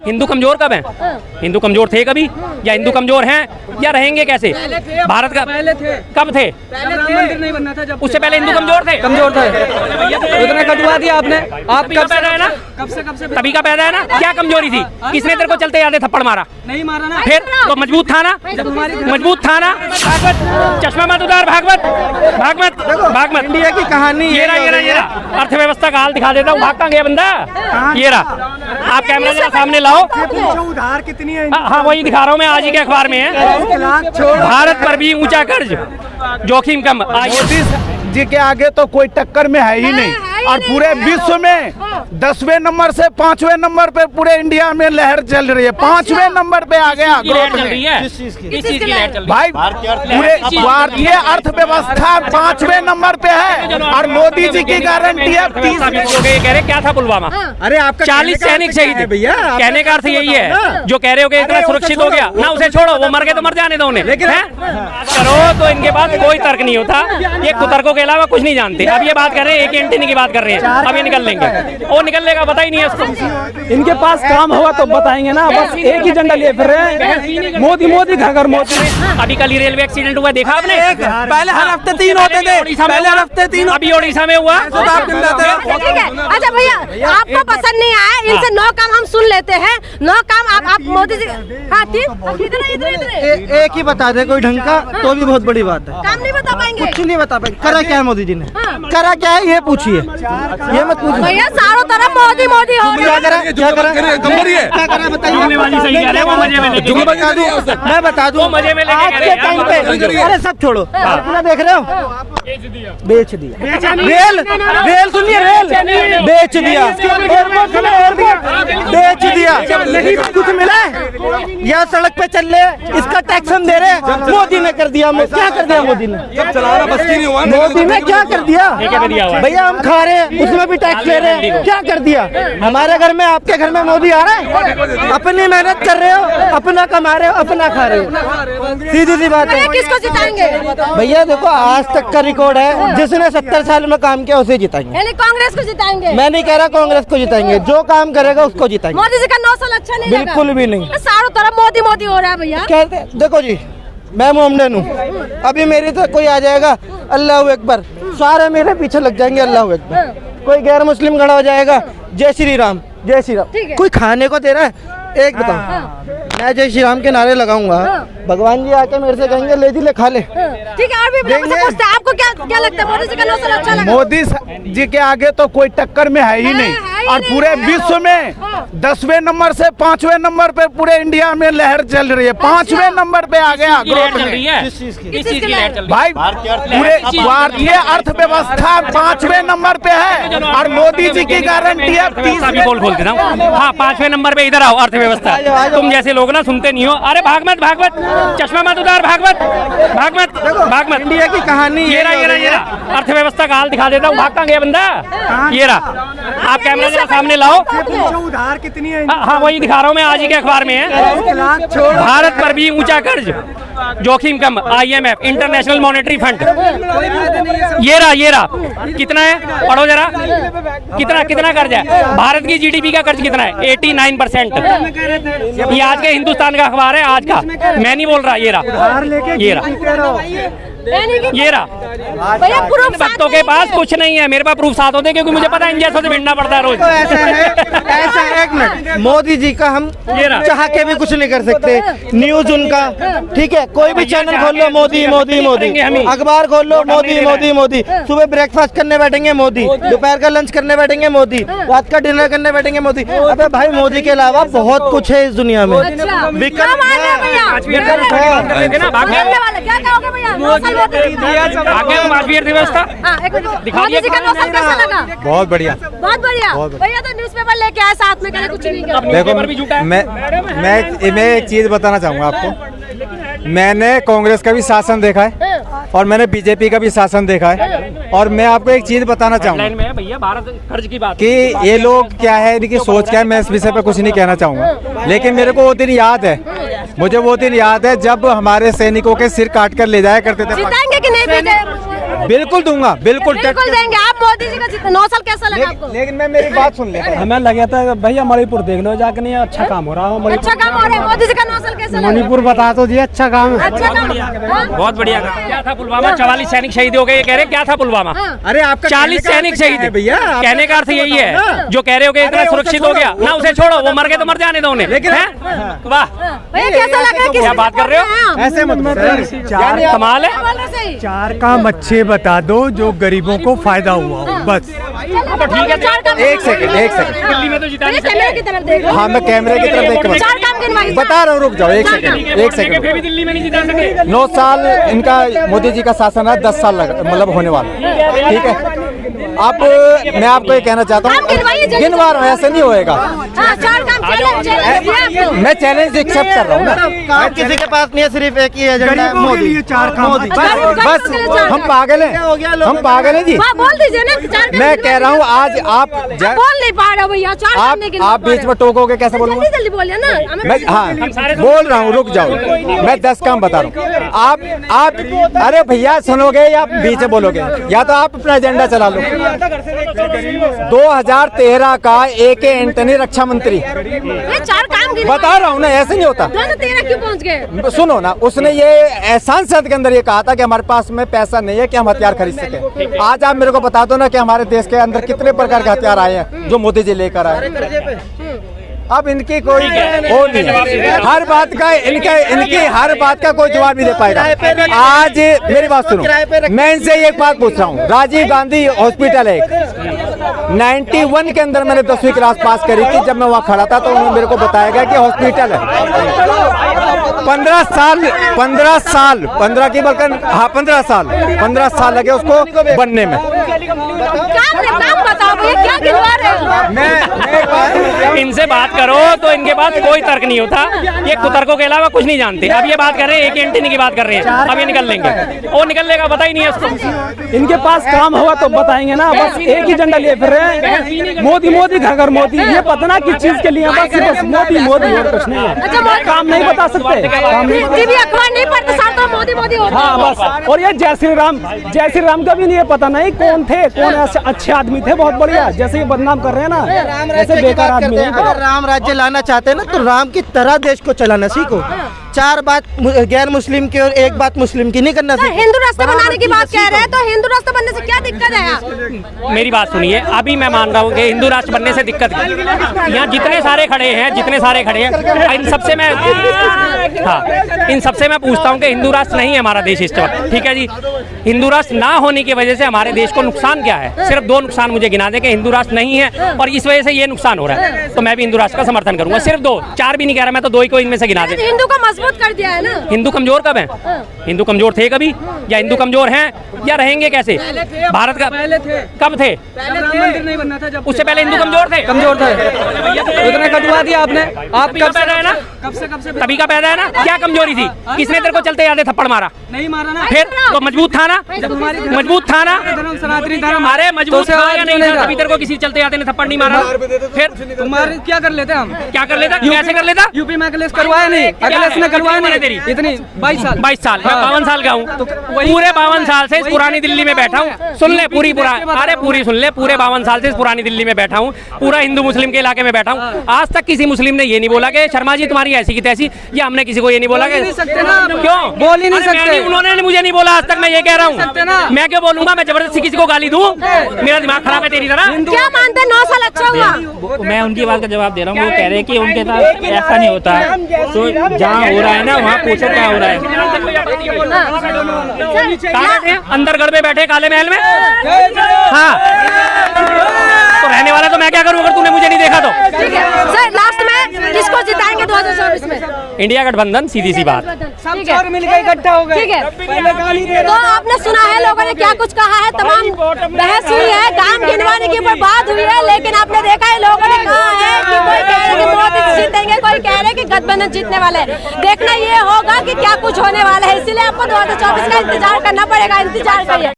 हिंदू कमजोर कब हैं? हिंदू कमजोर थे कभी, या हिंदू कमजोर हैं या रहेंगे कैसे? भारत का पहले थे, कब थे? राम मंदिर नहीं बनना था जब उससे पहले हिंदू कमजोर थे। उतना कटवा दिया आपने। आप कब पैदा है ना? कब से तभी का पैदा है ना? क्या कमजोरी थी? किसने तेरे को चलते याद थप्पड़ मारा? नहीं मारा ना, फिर तो मजबूत था ना? मजबूत था ना? भागवत चश्मा मत उतार, भागवत इंडिया की कहानी ये रहा अर्थव्यवस्था का हाल दिखा देता हूँ। भाग कहाँ गया बंदा? ये रहा, आप कैमरा जरा सामने लाओ। उधार कितनी है? हाँ वही दिखा रहा हूँ मैं, आज ही के अखबार में है। भारत पर भी ऊंचा कर्ज, जोखिम कम। मोदी जी के आगे तो कोई टक्कर में है ही नहीं, और पूरे विश्व में 10वें नंबर से 5वें नंबर पे पूरे इंडिया में लहर चल रही है। 5वें नंबर पे आ गया ग्रोथ में। किस चीज की लहर चल रही है? भाई पूरे भारतीय अर्थव्यवस्था 5वें नंबर पे है, और मोदी जी की गारंटी है 30। ये कह रहे क्या था पुलवामा? अरे आपका 40 सैनिक शहीद है भैया। कहने का अर्थ यही है, जो कह रहे हो कि इतना सुरक्षित हो गया ना, उसे छोड़ो, वो मर गए तो मर जाने दो उन्हें। लेकिन करो तो इनके पास कोई तर्क नहीं होता, ये कुतर्कों के अलावा कुछ नहीं जानते। अब ये बात कर रहे हैं, एक एंटीनी की बात कर रहे हैं, अब ये निकल लेंगे। वो निकलने का पता ही नहीं है उसको। इनके पास काम होगा तो बताएंगे ना, बस एक ही झंडा लिए फिर रहे हैं, मोदी मोदी घर मोदी। अभी कल ही रेलवे एक्सीडेंट हुआ, देखा आपने? पहले हर हफ्ते 3 होते थे, पहले हर हफ्ते 3। अभी ओडिशा में हुआ। ठीक है, अच्छा भैया आपको पसंद नहीं आया, इनसे 9 काम हम सुन लेते हैं। 9 काम आप मोदी जी। हाँ एक ही बता दे कोई ढंग का, तो भी बहुत बड़ी बात है। काम नहीं बता पाएंगे, कुछ नहीं बता पाएंगे। करा क्या है मोदी जी ने? करा क्या है ये पूछिए, ये मत पूछिए भैया। चारों तरफ मोदी मोदी हो क्या करा, क्या करा, क्या करा बताइए। मैं बता दूं मजे में लेके आज के टाइम पे। अरे सब छोड़ो, अपना देख रहे हो, बेच दिया रेल सुनिए, रेल बेच दिया, बेच दिया। कुछ मिला या सड़क पे चल रहे, इसका टैक्स हम दे रहे। मोदी ने कर दिया, क्या कर दिया मोदी ने? मोदी ने क्या कर दिया भैया? हम खा रहे हैं, उसमें भी टैक्स ले रहे हैं, क्या कर दिया? हमारे घर में, आपके घर में मोदी आ रहा है? अपनी मेहनत कर रहे हो, अपना कमा रहे हो, अपना खा रहे हो, सीधी सी बात है। किसको जिताएंगे भैया देखो, आज तक का रिकॉर्ड है, जिसने 70 साल में काम किया उसे जिताएंगे। यानी कांग्रेस को जिताएंगे? मैं नहीं कह रहा कांग्रेस को जिताएंगे, जो काम करेगा उसको जिताएंगे। मोदी जी का 9 साल अच्छा नहीं लगा? बिल्कुल भी नहीं। चारों तरफ मोदी मोदी हो रहा है भैया। कहते देखो जी, मैं मोमडन हूँ, अभी मेरी तो कोई आ जाएगा अल्लाह अकबर, सारे मेरे पीछे लग जाएंगे अल्लाह अकबर। कोई गैर मुस्लिम खड़ा हो जाएगा, जय श्री राम जय श्री राम। कोई खाने को दे रहा है? एक बताओ, मैं जय श्री राम के नारे लगाऊंगा, भगवान जी आके मेरे से कहेंगे ले जी ले खा ले। ठीक है, और भी पूछते हैं, आपको क्या लगता है मोदी जी का 9 साल अच्छा लगा? मोदी जी के आगे तो कोई टक्कर में है ही नहीं, और पूरे विश्व में 10वें नंबर से 5वें नंबर पे पूरे इंडिया में लहर चल रही है। 5वें नंबर पे आ गया ग्रोथ में। किस चीज की लहर चल रही है? भाई पूरे भारतीय अर्थव्यवस्था 5वें नंबर पे है, और मोदी जी की गारंटी है 30। बोल देता हूँ। हाँ 5वें नंबर पे इधर आओ, अर्थव्यवस्था। तुम जैसे लोग ना सुनते नहीं हो। अरे भागमत चश्मा मत उतार, भागमत इंडिया की कहानी ये रहा अर्थव्यवस्था का हाल दिखा देता हूँ। भाग कहाँ गया बंदा? ये रहा, आप कैमरा जरा सामने लाओ। उधार कितनी है? हाँ वही दिखा रहा हूँ मैं, आज ही के अखबार में है। भारत पर भी ऊंचा कर्ज, जोखिम कम, IMF इंटरनेशनल मॉनेटरी फंड। ये रहा कितना है, पढ़ो जरा, कितना कर्ज है? भारत की GDP का कर्ज कितना है? 89%। ये आज के हिंदुस्तान का अखबार है, आज का, मैं नहीं बोल रहा। ये रहा भैया प्रूफ भक्तों के पास कुछ नहीं है, मेरे पास प्रूफ साथ होते, क्योंकि मुझे पता है इन जैसों से भिड़ना पड़ता है रोज। ऐसा एक मिनट, मोदी जी का हम चाह के भी कुछ नहीं कर सकते। न्यूज उनका, ठीक है, कोई भी चैनल खोल लो, मोदी मोदी मोदी, अखबार खोल लो, मोदी मोदी मोदी। सुबह ब्रेकफास्ट करने बैठेंगे मोदी, दोपहर का लंच करने बैठेंगे मोदी, रात का डिनर करने बैठेंगे मोदी। अबे भाई, मोदी के अलावा बहुत कुछ है इस दुनिया में। बहुत बढ़िया भैया। तो न्यूज़पेपर लेके आए साथ में, कहने कुछ नहीं किया। देखो मैं एक चीज बताना चाहूँगा आपको। मैंने कांग्रेस का भी शासन देखा है और मैंने बीजेपी का भी शासन देखा है, और मैं आपको एक चीज बताना चाहूँगा भैया, भारत कर्ज की बात कि ये लोग क्या है, इनकी सोच क्या है, मैं इस विषय पे कुछ नहीं कहना चाहूँगा। लेकिन मेरे को वो दिन याद है, मुझे वो दिन याद है जब हमारे सैनिकों के सिर काट कर ले जाया करते थे। जिताएंगे कि नहीं? बिल्कुल दूंगा, बिल्कुल देंगे। आप मोदी जी का 9 साल कैसा लगा आपको? लेकिन मैं मेरी बात सुन लेता हमें लगे था भैया मणिपुर देख लो जाके, नहीं अच्छा काम हो रहा है मणिपुर। अच्छा काम हो रहा है, मोदी जी का 9 साल कैसा लगा? मणिपुर बता तो दिया अच्छा काम है। अच्छा काम, हाँ? बहुत बढ़िया। क्या था पुलवामा? 44 सैनिक शहीद हो गए, ये कह रहे क्या था पुलवामा? अरे आपका 40 सैनिक शहीद भैया, कहने का अर्थ यही है, जो कह रहे हो कि इतना सुरक्षित हो गया ना, उसे छोड़ो, वो मर गए तो मर जाने दो उन्हें। वाह, भैया कैसा लगा? क्या बात कर रहे हो? ऐसे मत कमाल है। बोल रहे सही। 4 काम अच्छे बता दो जो गरीबों को फायदा हुआ हो, बस। तो ठीक है, 4 काम। एक सेकंड दिल्ली में तो जिता नहीं कैमरे की तरफ देखो। हाँ, मैं कैमरे की तरफ देख के 4 काम गिनवाइए। बता रहा हूँ, रुक जाओ एक सेकंड। फिर भी दिल्ली में नहीं जिता सके। 9 साल इनका मोदी जी का शासन है, 10 साल मतलब होने वाला, ठीक है। अब मैं आपको ये कहना चाहता काम गिनवाइए, हूँ, गिनवा रहा हूँ, ऐसे नहीं होएगा। हाँ, 4 काम चैलेंज दिया आपको। मैं चैलेंज एक्सेप्ट कर रहा हूँ ना। काम किसी के पास नहीं है, सिर्फ एक ही एजेंडा है, गरीबों के लिए 4 काम। बस हम पागल हैं, हम पागल हैं जी। वाह, बोल दीजिए ना 4 काम। मैं कह रहा हूँ आज आप बोल नहीं पा रहे हो भैया, 4 काम नहीं गिन पा आप बीच रहे। में टोकोगे, कैसे बोलूँगा? जल्दी बोलिए ना, हमें मैं हाँ बोल रहा हूँ, रुक जाओ, मैं 10 काम बता रहा हूँ। आप अरे भैया सुनोगे या बीच में बोलोगे, या तो आप अपना एजेंडा चला लो। 2013 का AK एंटनी रक्षा मंत्री, ये 4 काम गिन बता रहा हूँ ना, ऐसे नहीं होता। 2013 क्यों पहुंच गए? सुनो ना, उसने ये सांसद के अंदर ये कहा था कि हमारे पास में पैसा नहीं है कि हम हथियार खरीद सके। आज आप मेरे को बता दो ना कि हमारे देश के अंदर कितने प्रकार के हथियार आए हैं जो मोदी जी लेकर आए। अब इनकी कोई वो नहीं है, हर बात का इनकी हर बात का कोई जवाब नहीं दे पाएगा। आज मेरी बात सुनो, मैं इनसे एक बात पूछ रहा हूँ। राजीव गांधी हॉस्पिटल है, 91 के अंदर मैंने 10वीं क्लास पास करी थी। जब मैं वहाँ खड़ा था तो उन्होंने मेरे को बताया गया कि हॉस्पिटल है। 15 साल 15 साल लगे उसको बनने में। काम बताओ भैया, क्या गिनवा रहे हो? इनसे बात करो तो इनके पास कोई तर्क नहीं होता, ये कुतर्कों के अलावा कुछ नहीं जानते। अब ये बात कर रहे हैं, एक एंटी की बात कर रहे हैं, अब ये निकल लेंगे, वो निकल लेगा, पता ही नहीं है उसको। इनके पास काम होगा तो बताएंगे ना, बस एक ही झंडा लिए फिर रहे हैं, मोदी मोदी घर मोदी। ये पता ना किस चीज के लिए, बस मोदी मोदी और कुछ नहीं है। काम नहीं बता सकते, काम नहीं। टीवी अखबार नहीं पढ़ते, साथ में मोदी मोदी होता है। हाँ बस। और ये जय श्री राम का भी नहीं है, पता नहीं कौन थे, कौन ऐसे अच्छे आदमी थे, बहुत बढ़िया, जैसे ये बदनाम कर रहे हैं ना, ऐसे बेकार आदमी है। अगर राम राज्य लाना चाहते हैं ना तो राम की तरह देश को चलाना सीखो। 4 बात गैर मुस्लिम की और 1 बात मुस्लिम की नहीं करना सीखो। हिंदू रास्ता बनाने की बात कह रहे हैं, तो हिंदू रास्ता बनने से क्या दिक्कत है? मेरी बात सुनिए, अभी मैं मान रहा हूँ कि हिंदू राष्ट्र बनने से दिक्कत है। यहाँ जितने सारे खड़े हैं, इन सबसे मैं इन सबसे मैं पूछता हूँ कि हिंदू राष्ट्र नहीं है हमारा देश इस वक्त, ठीक है जी। हिंदू राष्ट्र ना होने की वजह से हमारे देश को नुकसान क्या है? सिर्फ 2 नुकसान मुझे गिना दे कि हिंदू राष्ट्र नहीं है और इस वजह से ये नुकसान हो रहा है, तो मैं भी हिंदू राष्ट्र का समर्थन करूंगा। सिर्फ 2, 4 भी नहीं कह रहा मैं, तो 2 ही को इनमें से गिना दे। हिंदू को मजबूत कर दिया है ना। हिंदू कमजोर कब है? हिंदू कमजोर थे कभी, या हिंदू कमजोर हैं या रहेंगे कैसे? भारत का पहले थे, कब थे? राम मंदिर नहीं बनना था जब, उससे पहले हिंदू कमजोर थे। उतना कटवा दिया आपने। आप कब पैदा है ना, कब से तभी का पैदा है ना। क्या कमजोरी थी? किसने तेरे को चलते याद थप्पड़ मारा? नहीं मारा ना, फिर तो मजबूत था ना, मजबूत था ना। धर्म सनातनी धर्म। अरे मजबूत था या नहीं था? तभी तेरे को किसी चलते याद ने थप्पड़ नहीं मारा। फिर तुम्हारे क्या कर लेते हम? क्या कर लेता? कैसे कर लेता? यूपी में अखिलेश करवाया नहीं, अखिलेश ने करवाया नहीं तेरी इतनी 22 साल। 22 साल, मैं 52 साल का हूँ, पूरे 52 साल से इस पुरानी दिल्ली में बैठा हूँ। सुन ले पूरी अरे पूरी सुन ले, पूरे 52 साल से इस पुरानी दिल्ली में बैठा हूँ, पूरा हिंदू मुस्लिम के इलाके में बैठा हूँ। आज तक किसी मुस्लिम ने ये नहीं बोला कि शर्मा जी तुम्हारी ऐसी की तैसी, या हमने किसी को ये नहीं बोला कि क्यों बोल ही नहीं सकते। उन्होंने मुझे नहीं बोला आज तक, मैं ये कह रहा हूँ। मैं क्यों बोलूंगा? मैं जबरदस्ती किसी को गाली दूं? मेरा दिमाग खराब है तेरी तरह। क्या मानते हैं 9 साल अच्छा हुआ? मैं उनकी बात का जवाब दे रहा हूँ। वो कह रहे हैं कि उनके साथ ऐसा नहीं होता, तो जहाँ हो रहा है ना वहाँ पूछो क्या हो रहा है। अंदर गढ़ में बैठे काले महल में, हाँ तो रहने वाला तो मैं क्या करूँ अगर तूने मुझे नहीं देखा तो? ठीक है सर, लास्ट में किसको जिताएंगे 2024 में? इंडिया गठबंधन, सीधी सी बात। सब चोर मिलकर इकट्ठा हो गए। ठीक है, पहले गाली दे तो आपने सुना है लोगों ने क्या कुछ कहा है, तमाम बहस हुई है, काम गिनवाने के ऊपर बात हुई है, लेकिन आपने देखा है लोगों ने कहा है कि कोई कह रहे कि मोदी जीतेंगे, कोई कह रहे कि गठबंधन जीतने वाले हैं। देखना ये होगा कि क्या कुछ होने वाला है, इसीलिए आपको 2024 का इंतजार करना पड़ेगा। इंतजार करिए।